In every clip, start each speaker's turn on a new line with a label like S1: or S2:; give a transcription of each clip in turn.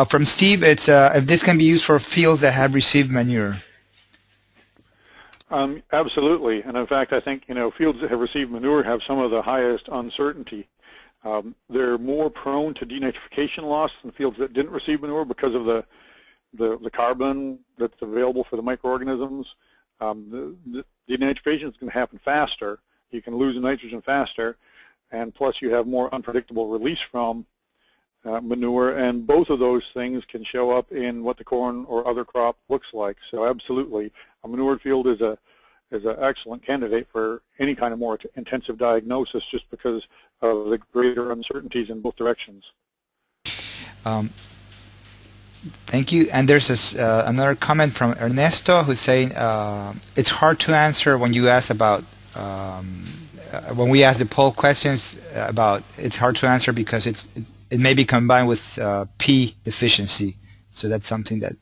S1: From Steve, it's if this can be used for fields that have received manure.
S2: Absolutely, and in fact, I think fields that have received manure have some of the highest uncertainty. They're more prone to denitrification loss than fields that didn't receive manure because of the carbon that's available for the microorganisms. The denitrification is going to happen faster. You can lose nitrogen faster, and plus you have more unpredictable release from manure, and both of those things can show up in what the corn or other crop looks like. So absolutely, a manured field is an excellent candidate for any kind of more intensive diagnosis just because of the greater uncertainties in both directions.
S1: Thank you. And there's this, another comment from Ernesto who's saying it's hard to answer when you ask about when we ask the poll questions about it's hard to answer because it may be combined with P deficiency. So that's something that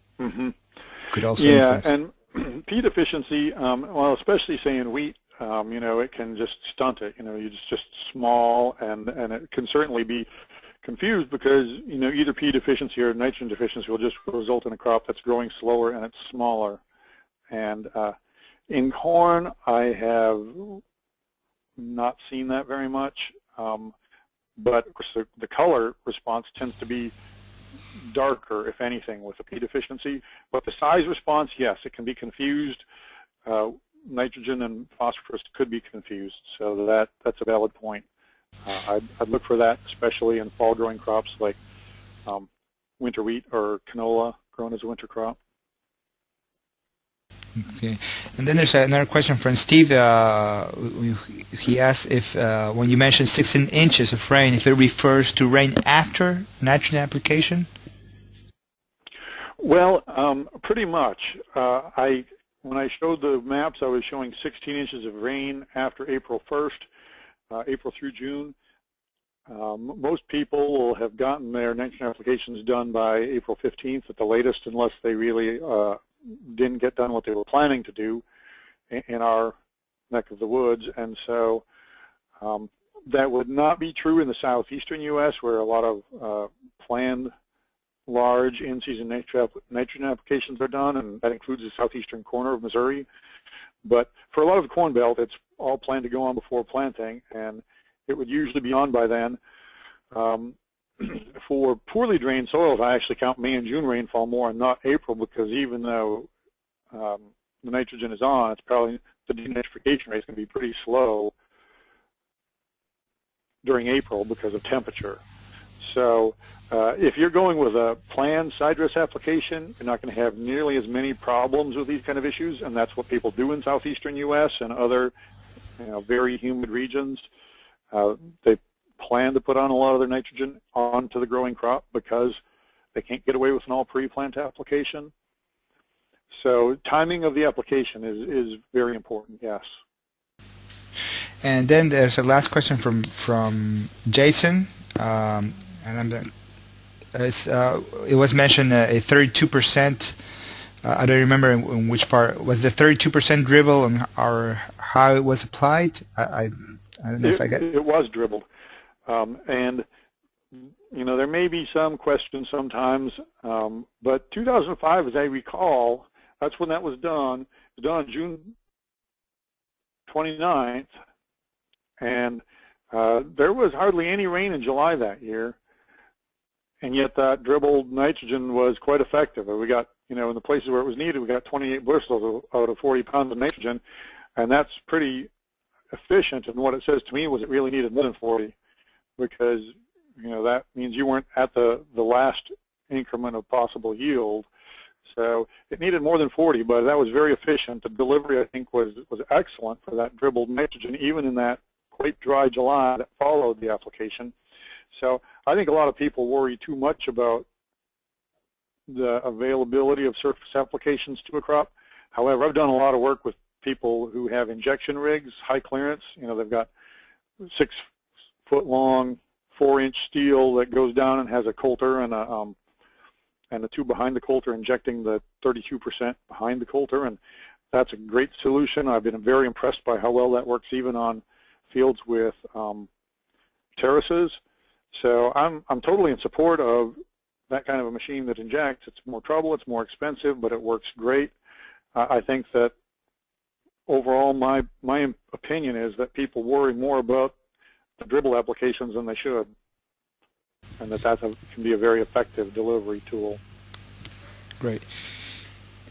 S1: could also influence.
S2: And P deficiency, well, especially say in wheat, it can just stunt it. It's just small, and it can certainly be confused because either P deficiency or nitrogen deficiency will just result in a crop that's growing slower and it's smaller. And in corn, I have not seen that very much, but of course the color response tends to be darker, if anything, with a P deficiency. But the size response, yes, it can be confused. Nitrogen and phosphorus could be confused, so that's a valid point. I'd look for that, especially in fall-growing crops like winter wheat or canola grown as a winter crop.
S1: Okay, and then there's another question from Steve. He asks if when you mentioned 16 inches of rain, if it refers to rain after nitrogen application?
S2: Well, pretty much. When I showed the maps, I was showing 16 inches of rain after April 1st, April through June. Most people will have gotten their nitrogen applications done by April 15th at the latest, unless they really didn't get done what they were planning to do in our neck of the woods. And so that would not be true in the southeastern U.S., where a lot of planned large in-season nitrogen applications are done, and that includes the southeastern corner of Missouri. But for a lot of the Corn Belt, it's all planned to go on before planting, and it would usually be on by then. For poorly drained soils, I actually count May and June rainfall more and not April, because even though the nitrogen is on, it's probably the denitrification rate is going to be pretty slow during April because of temperature. So if you're going with a planned side dress application, you're not going to have nearly as many problems with these kind of issues, and that's what people do in southeastern U.S. and other very humid regions. They plan to put on a lot of their nitrogen onto the growing crop because they can't get away with an all pre-plant application. So timing of the application is very important, yes.
S1: And then there's a last question from Jason, and it was mentioned a 32%. I don't remember in which part was the 32% dribble and how it was applied. I don't know if I get
S2: it was dribbled, and there may be some questions sometimes, but 2005, as I recall, that's when that was done. It was done on June 29th, and there was hardly any rain in July that year, and yet that dribbled nitrogen was quite effective. We got, in the places where it was needed, we got 28 bushels out of 40 pounds of nitrogen, and that's pretty efficient. And what it says to me was it really needed more than 40, because that means you weren't at the last increment of possible yield. So it needed more than 40, but that was very efficient. The delivery, I think, was excellent for that dribbled nitrogen, even in that quite dry July that followed the application. So I think a lot of people worry too much about the availability of surface applications to a crop. However, I've done a lot of work with people who have injection rigs, high clearance. They've got 6-foot-long, 4-inch steel that goes down and has a coulter and a tube behind the coulter injecting the 32% behind the coulter, and that's a great solution. I've been very impressed by how well that works even on fields with terraces. So I'm totally in support of that kind of a machine that injects. It's more trouble, it's more expensive, but it works great. I think that overall my opinion is that people worry more about the dribble applications than they should, and that can be a very effective delivery tool.
S1: Great.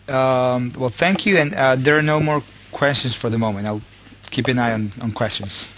S1: Well, thank you, and there are no more questions for the moment. I'll keep an eye on questions.